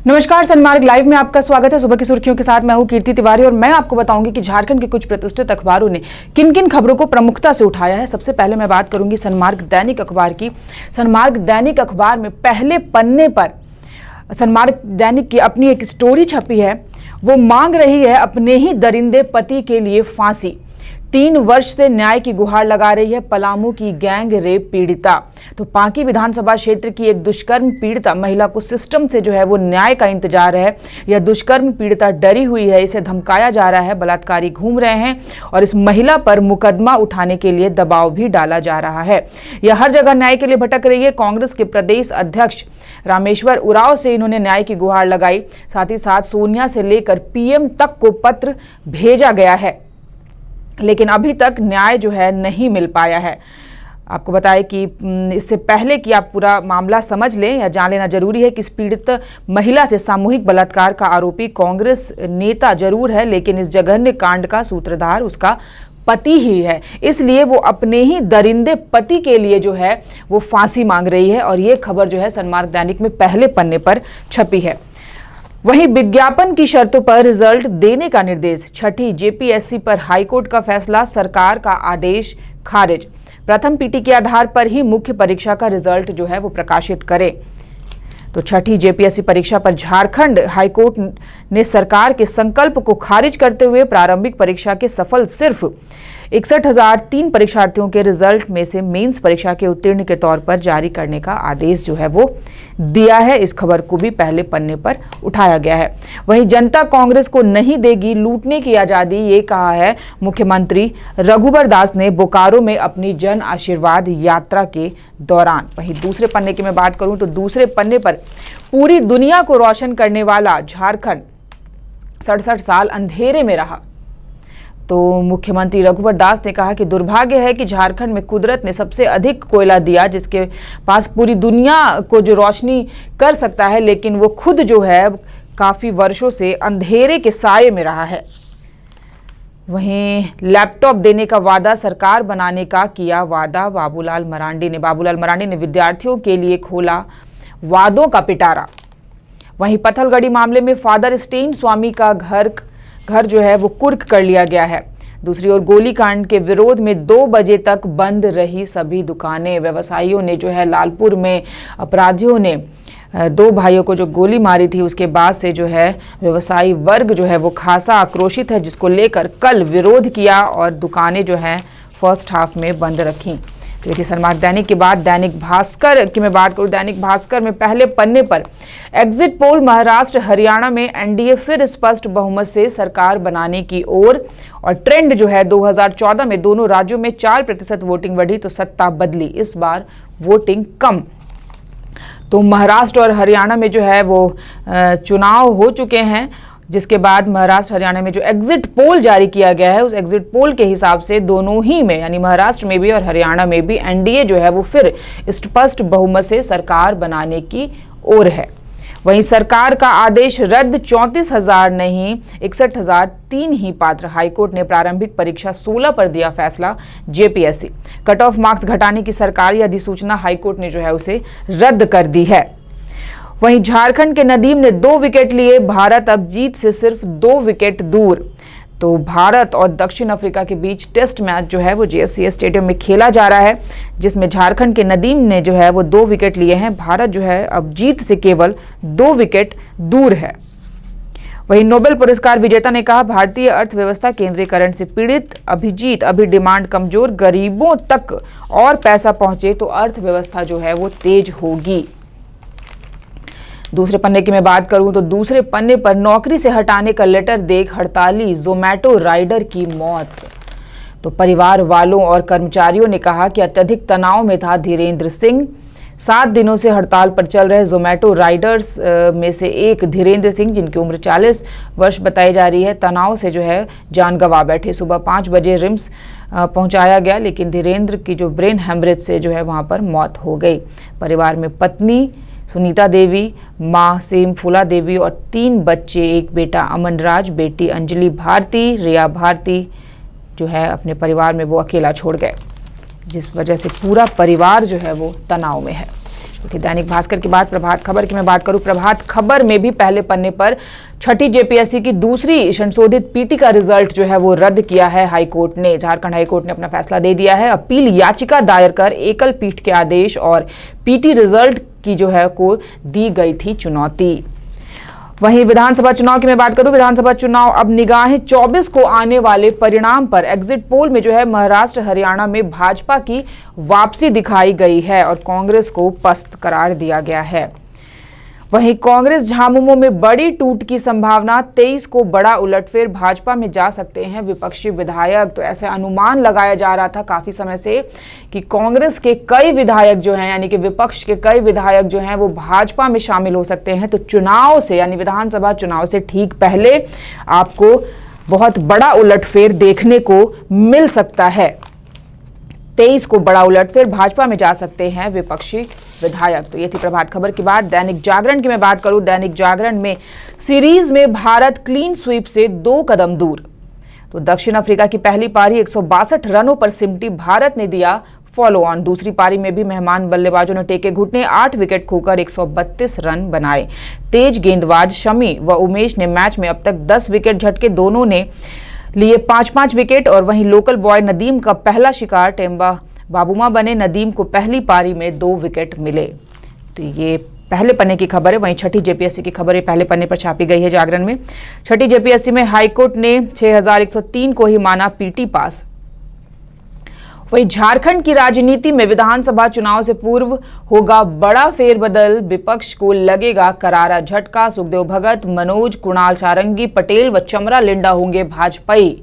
नमस्कार, सन्मार्ग लाइव में आपका स्वागत है। सुबह की सुर्खियों के साथ मैं हूं कीर्ति तिवारी और मैं आपको बताऊंगी कि झारखंड के कुछ प्रतिष्ठित अखबारों ने किन किन खबरों को प्रमुखता से उठाया है। सबसे पहले मैं बात करूंगी सन्मार्ग दैनिक अखबार की। सन्मार्ग दैनिक अखबार में पहले पन्ने पर सन्मार्ग दैनिक की अपनी एक स्टोरी छपी है। वो मांग रही है अपने ही दरिंदे पति के लिए फांसी। 3 वर्ष से न्याय की गुहार लगा रही है पलामू की गैंग रेप पीड़िता। तो पांकी विधानसभा क्षेत्र की एक दुष्कर्म पीड़िता महिला को सिस्टम से जो है वो न्याय का इंतजार है। यह दुष्कर्म पीड़िता डरी हुई है, इसे धमकाया जा रहा है, बलात्कारी घूम रहे हैं और इस महिला पर मुकदमा उठाने के लिए दबाव भी डाला जा रहा है। यह हर जगह न्याय के लिए भटक रही है। कांग्रेस के प्रदेश अध्यक्ष रामेश्वर उरांव से इन्होंने न्याय की गुहार लगाई। साथ ही साथ सोनिया से लेकर पीएम तक को पत्र भेजा गया है, लेकिन अभी तक न्याय जो है नहीं मिल पाया है। आपको बताएं कि इससे पहले कि आप पूरा मामला समझ लें या जान लेना जरूरी है कि इस पीड़ित महिला से सामूहिक बलात्कार का आरोपी कांग्रेस नेता जरूर है, लेकिन इस जघन्य कांड का सूत्रधार उसका पति ही है। इसलिए वो अपने ही दरिंदे पति के लिए जो है वो फांसी मांग रही है और ये खबर जो है सन्मार्ग दैनिक में पहले पन्ने पर छपी है। वहीं विज्ञापन की शर्तों पर रिजल्ट देने का निर्देश। छठी जेपीएससी पर हाईकोर्ट का फैसला, सरकार का आदेश खारिज। प्रथम पीटी के आधार पर ही मुख्य परीक्षा का रिजल्ट जो है वो प्रकाशित करें। तो छठी जेपीएससी परीक्षा पर झारखंड हाईकोर्ट ने सरकार के संकल्प को खारिज करते हुए प्रारंभिक परीक्षा के सफल सिर्फ 61,003 परीक्षार्थियों के रिजल्ट में से मेंस परीक्षा के उत्तीर्ण के तौर पर जारी करने का आदेश जो है वो दिया है। इस खबर को भी पहले पन्ने पर उठाया गया है। वहीं जनता कांग्रेस को नहीं देगी लूटने की आजादी, ये कहा है मुख्यमंत्री रघुबर दास ने बोकारो में अपनी जन आशीर्वाद यात्रा के दौरान। वहीं दूसरे पन्ने की मैं बात करूं तो दूसरे पन्ने पर पूरी दुनिया को रोशन करने वाला झारखंड 67 साल अंधेरे में रहा। तो मुख्यमंत्री रघुबर दास ने कहा कि दुर्भाग्य है कि झारखंड में कुदरत ने सबसे अधिक कोयला दिया, जिसके पास पूरी दुनिया को जो रोशनी कर सकता है, लेकिन वो खुद जो है काफी वर्षों से अंधेरे के साये में रहा है। वहीं लैपटॉप देने का वादा, सरकार बनाने का किया वादा बाबूलाल मरांडी ने विद्यार्थियों के लिए खोला वादों का पिटारा। वहीं पत्थलगड़ी मामले में फादर स्टेन स्वामी का घर जो है वो कुर्क कर लिया गया है। दूसरी ओर गोलीकांड के विरोध में 2 बजे तक बंद रही सभी दुकानें। व्यवसायियों ने जो है लालपुर में अपराधियों ने 2 भाइयों को जो गोली मारी थी, उसके बाद से जो है व्यवसायी वर्ग जो है वो खासा आक्रोशित है, जिसको लेकर कल विरोध किया और दुकानें जो हैं फर्स्ट हाफ में बंद रखी। देखिए सन्मार्ग दैनिक के बाद दैनिक भास्कर की मैं बात करूं। दैनिक भास्कर में पहले पन्ने पर एग्जिट पोल, महाराष्ट्र हरियाणा में एनडीए फिर स्पष्ट बहुमत से सरकार बनाने की ओर। और ट्रेंड जो है 2014 में दोनों राज्यों में 4% वोटिंग बढ़ी तो सत्ता बदली, इस बार वोटिंग कम। तो महाराष्ट्र और हरियाणा में जो है वो चुनाव हो चुके हैं, जिसके बाद महाराष्ट्र हरियाणा में जो एग्जिट पोल जारी किया गया है, उस एग्जिट पोल के हिसाब से दोनों ही में यानी महाराष्ट्र में भी और हरियाणा में भी एनडीए जो है वो फिर स्पष्ट बहुमत से सरकार बनाने की ओर है। वहीं सरकार का आदेश रद्द, 34,000 नहीं 61,003 ही पात्र। हाईकोर्ट ने प्रारंभिक परीक्षा 16 पर दिया फैसला। जेपीएससी कट ऑफ मार्क्स घटाने की सरकारी अधिसूचना हाईकोर्ट ने जो है उसे रद्द कर दी है। वहीं झारखंड के नदीम ने 2 विकेट लिए, भारत अब जीत से सिर्फ 2 विकेट दूर। तो भारत और दक्षिण अफ्रीका के बीच टेस्ट मैच जो है वो जेएससीए स्टेडियम में खेला जा रहा है, जिसमें झारखंड के नदीम ने जो है वो 2 विकेट लिए हैं। भारत जो है अब जीत से केवल 2 विकेट दूर है। वहीं नोबेल पुरस्कार विजेता ने कहा भारतीय अर्थव्यवस्था केंद्रीकरण से पीड़ित, अभी डिमांड कमजोर, गरीबों तक और पैसा पहुंचे तो अर्थव्यवस्था जो है वो तेज होगी। दूसरे पन्ने की मैं बात करूं तो दूसरे पन्ने पर नौकरी से हटाने का लेटर देख हड़ताली जोमैटो राइडर की मौत। तो परिवार वालों और कर्मचारियों ने कहा कि अत्यधिक तनाव में था धीरेन्द्र सिंह। 7 दिनों से हड़ताल पर चल रहे जोमैटो राइडर्स में से एक धीरेन्द्र सिंह, जिनकी उम्र 40 वर्ष बताई जा रही है, तनाव से जो है जान गंवा बैठे। सुबह 5 बजे रिम्स पहुंचाया गया, लेकिन धीरेन्द्र की जो ब्रेन हेमरेज से जो है वहां पर मौत हो गई। परिवार में पत्नी सुनीता देवी, मां सेम फूला देवी और 3 बच्चे, एक बेटा अमनराज, बेटी अंजलि भारती, रिया भारती जो है अपने परिवार में वो अकेला छोड़ गए, जिस वजह से पूरा परिवार जो है वो तनाव में है। थी दैनिक भास्कर की बात। प्रभात खबर की मैं बात करूं, प्रभात खबर में भी पहले पन्ने पर छठी जेपीएससी की दूसरी संशोधित पीटी का रिजल्ट जो है वो रद्द किया है हाईकोर्ट ने। झारखंड हाईकोर्ट ने अपना फैसला दे दिया है। अपील याचिका दायर कर एकल पीठ के आदेश और पीटी रिजल्ट की जो है को दी गई थी चुनौती। वहीं विधानसभा चुनाव की मैं बात करूं, विधानसभा चुनाव अब निगाहें 24 को आने वाले परिणाम पर। एग्जिट पोल में जो है महाराष्ट्र हरियाणा में भाजपा की वापसी दिखाई गई है और कांग्रेस को पस्त करार दिया गया है। वहीं कांग्रेस झामुमो में बड़ी टूट की संभावना, 23 को बड़ा उलटफेर, भाजपा में जा सकते हैं विपक्षी विधायक। तो ऐसे अनुमान लगाया जा रहा था काफी समय से कि कांग्रेस के कई विधायक जो हैं, यानी कि विपक्ष के कई विधायक जो हैं वो भाजपा में शामिल हो सकते हैं। तो चुनाव से, यानी विधानसभा चुनाव से ठीक पहले आपको बहुत बड़ा उलटफेर देखने को मिल सकता है। 23 को बड़ा उलटफेर, भाजपा में जा सकते हैं विपक्षी विधायक। तो ये थी प्रभात खबर की बात। दैनिक जागरण की मैं बात करूं, दैनिक जागरण में सीरीज में भारत क्लीन स्वीप से 2 कदम दूर। तो दक्षिण अफ्रीका की पहली पारी 162 रनों पर सिमटी, भारत ने दिया फॉलो ऑन। दूसरी पारी में भी मेहमान बल्लेबाजों ने टेके घुटने, 8 विकेट खोकर 132 रन बनाए। तेज गेंदबाज शमी व उमेश ने मैच में अब तक 10 विकेट झटके, दोनों ने लिए 5-5 विकेट। और वहीं लोकल बॉय नदीम का पहला शिकार टेम्बा बाबूमा बने, नदीम को पहली पारी में 2 विकेट मिले। तो ये पहले पन्ने की खबर है। वहीं छठी जेपीएससी की खबर पहले पन्ने पर छापी गई है जागरण में। छठी जेपीएससी में हाईकोर्ट ने 6103 को ही माना पीटी पास। वहीं झारखंड की राजनीति में विधानसभा चुनाव से पूर्व होगा बड़ा फेरबदल, विपक्ष को लगेगा करारा झटका। सुखदेव भगत, मनोज, कुणाल सारंगी, पटेल व चमरा लिंडा होंगे भाजपाई।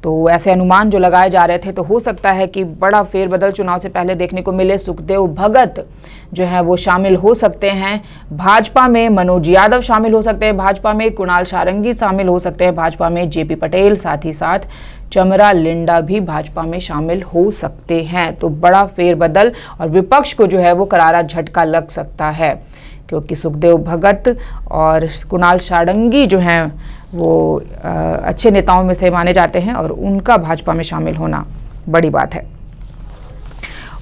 तो ऐसे अनुमान जो लगाए जा रहे थे, तो हो सकता है कि बड़ा फेरबदल चुनाव से पहले देखने को मिले। सुखदेव भगत जो है वो शामिल हो सकते हैं भाजपा में, मनोज यादव शामिल हो सकते हैं भाजपा में, कुणाल सारंगी शामिल हो सकते हैं भाजपा में, जेपी पटेल, साथ ही साथ चमरा लिंडा भी भाजपा में शामिल हो सकते हैं। तो बड़ा फेरबदल और विपक्ष को जो है वो करारा झटका लग सकता है, क्योंकि सुखदेव भगत और कुणाल सारंगी जो हैं वो अच्छे नेताओं में से माने जाते हैं और उनका भाजपा में शामिल होना बड़ी बात है।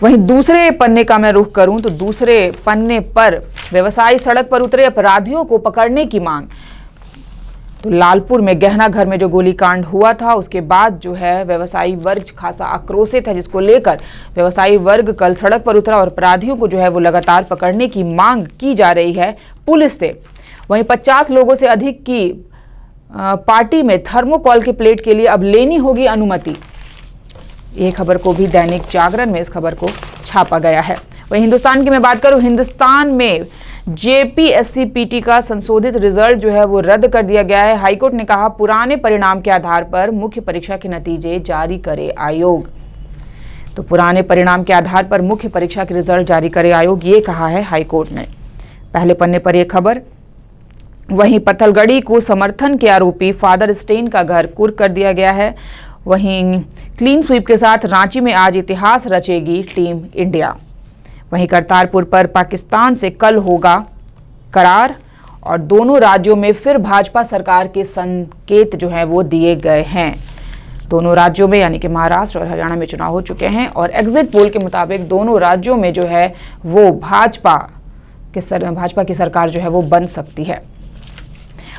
वहीं दूसरे पन्ने का मैं रुख करूं तो दूसरे पन्ने पर व्यवसायी सड़क पर उतरे, अपराधियों को पकड़ने की मांग। तो लालपुर में गहना घर में जो गोलीकांड हुआ था, उसके बाद जो है व्यवसायी वर्ग खासा आक्रोशित है, जिसको लेकर व्यवसायी वर्ग कल सड़क पर उतरा और अपराधियों को जो है वो लगातार पकड़ने की मांग की जा रही है पुलिस से। वहीं 50 लोगों से अधिक की पार्टी में थर्मोकॉल की प्लेट के लिए अब लेनी होगी अनुमति। ये खबर को भी दैनिक जागरण में इस खबर को छापा गया है। वहीं हिंदुस्तान की मैं बात करूं, हिंदुस्तान में जेपीएससी पीटी का संशोधित रिजल्ट जो है वो रद्द कर दिया गया है। हाईकोर्ट ने कहा पुराने परिणाम के आधार पर मुख्य परीक्षा के नतीजे जारी करे आयोग। तो पुराने परिणाम के आधार पर मुख्य परीक्षा के रिजल्ट जारी करे आयोग, ये कहा है हाईकोर्ट ने। पहले पन्ने पर यह खबर। वहीं पत्थलगड़ी को समर्थन के आरोपी फादर स्टेन का घर कुर्क कर दिया गया है। वहीं क्लीन स्वीप के साथ रांची में आज इतिहास रचेगी टीम इंडिया। वहीं करतारपुर पर पाकिस्तान से कल होगा करार और दोनों राज्यों में फिर भाजपा सरकार के संकेत जो हैं वो दिए गए हैं। दोनों राज्यों में यानी कि महाराष्ट्र और हरियाणा में चुनाव हो चुके हैं और एग्जिट पोल के मुताबिक दोनों राज्यों में जो है वो भाजपा की सरकार जो है वो बन सकती है।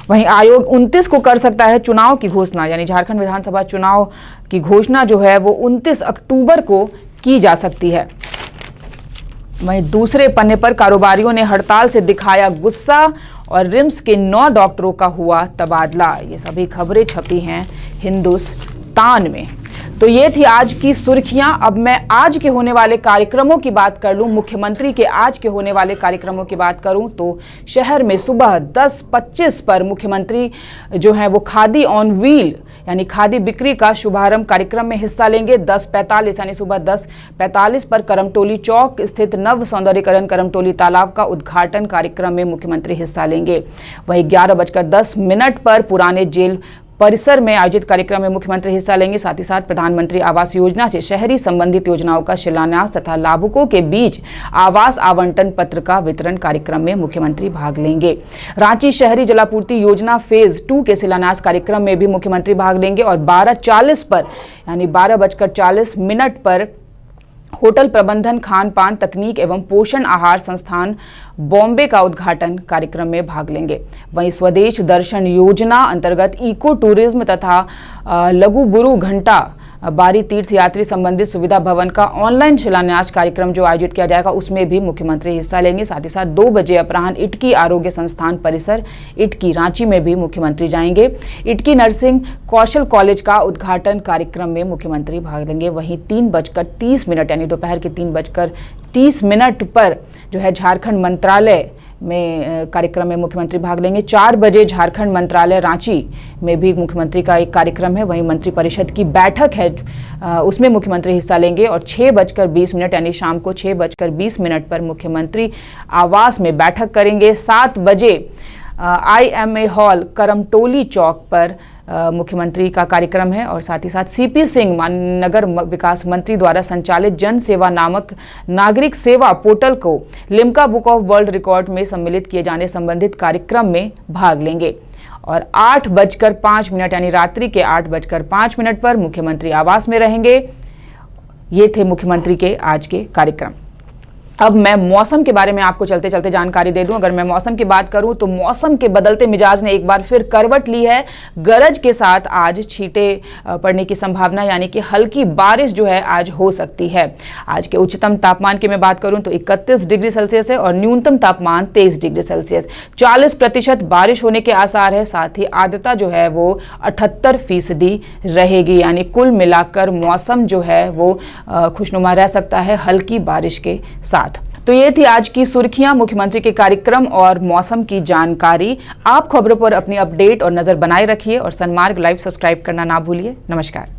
वहीं आयोग 29 को कर सकता है चुनाव की घोषणा, यानी झारखंड विधानसभा चुनाव की घोषणा जो है वो 29 अक्टूबर को की जा सकती है। वहीं दूसरे पन्ने पर कारोबारियों ने हड़ताल से दिखाया गुस्सा और रिम्स के 9 डॉक्टरों का हुआ तबादला। ये सभी खबरें छपी हैं हिंदुस्तान में। तो ये थी आज की सुर्खियां। अब मैं आज के होने वाले कार्यक्रमों की बात कर लूं, मुख्यमंत्री के आज के होने वाले कार्यक्रमों की बात करूं तो शहर में सुबह 10:25 पर मुख्यमंत्री जो है वो खादी ऑन व्हील यानी खादी बिक्री का शुभारंभ कार्यक्रम में हिस्सा लेंगे। 10:45 यानी सुबह 10:45 पर करमटोली चौक स्थित नव सौंदर्यीकरण करमटोली तालाब का उद्घाटन कार्यक्रम में मुख्यमंत्री हिस्सा लेंगे। वहीं 11:10 पर पुराने जेल परिसर में आयोजित कार्यक्रम में मुख्यमंत्री हिस्सा लेंगे। साथ ही साथ प्रधानमंत्री आवास योजना से शहरी संबंधित योजनाओं का शिलान्यास तथा लाभुकों के बीच आवास आवंटन पत्र का वितरण कार्यक्रम में मुख्यमंत्री भाग लेंगे। रांची शहरी जलापूर्ति योजना फेज 2 के शिलान्यास कार्यक्रम में भी मुख्यमंत्री भाग लेंगे और 12:40 पर यानी 12:40 पर होटल प्रबंधन, खान पान तकनीक एवं पोषण आहार संस्थान बॉम्बे का उद्घाटन कार्यक्रम में भाग लेंगे। वहीं स्वदेश दर्शन योजना अंतर्गत इको टूरिज्म तथा लघु बुरु घंटा बारी तीर्थ यात्री संबंधित सुविधा भवन का ऑनलाइन शिलान्यास कार्यक्रम जो आयोजित किया जाएगा उसमें भी मुख्यमंत्री हिस्सा लेंगे। साथ ही साथ 2 बजे अपराह्न इटकी आरोग्य संस्थान परिसर इटकी रांची में भी मुख्यमंत्री जाएंगे। इटकी नर्सिंग कौशल कॉलेज का उद्घाटन कार्यक्रम में मुख्यमंत्री भाग लेंगे। वहीं 3:30 यानी दोपहर के 3:30 पर जो है झारखंड मंत्रालय में कार्यक्रम में मुख्यमंत्री भाग लेंगे। 4 बजे झारखंड मंत्रालय रांची में भी मुख्यमंत्री का एक कार्यक्रम है। वहीं मंत्रिपरिषद की बैठक है, उसमें मुख्यमंत्री हिस्सा लेंगे। और 6:20 यानी शाम को 6:20 पर मुख्यमंत्री आवास में बैठक करेंगे। 7 बजे IMA हॉल करमटोली चौक पर मुख्यमंत्री का कार्यक्रम है। और साथ ही साथ CP सिंह नगर विकास मंत्री द्वारा संचालित जन सेवा नामक नागरिक सेवा पोर्टल को Limca book of world record में सम्मिलित किए जाने संबंधित कार्यक्रम में भाग लेंगे। और 8:05 यानी रात्रि के 8:05 पर मुख्यमंत्री आवास में रहेंगे। ये थे मुख्यमंत्री के आज के कार्यक्रम। अब मैं मौसम के बारे में आपको चलते चलते जानकारी दे दूं। अगर मैं मौसम की बात करूं तो मौसम के बदलते मिजाज ने एक बार फिर करवट ली है। गरज के साथ आज छींटे पड़ने की संभावना, यानी कि हल्की बारिश जो है आज हो सकती है। आज के उच्चतम तापमान की मैं बात करूं तो 31 डिग्री सेल्सियस है और न्यूनतम तापमान 23 डिग्री सेल्सियस। 40% बारिश होने के आसार है। साथ ही आर्द्रता जो है वो 78% रहेगी, यानी कुल मिलाकर मौसम जो है वो खुशनुमा रह सकता है हल्की बारिश के साथ। तो ये थी आज की सुर्खियां, मुख्यमंत्री के कार्यक्रम और मौसम की जानकारी। आप खबरों पर अपनी अपडेट और नजर बनाए रखिए और सनमार्ग लाइव सब्सक्राइब करना ना भूलिए। नमस्कार।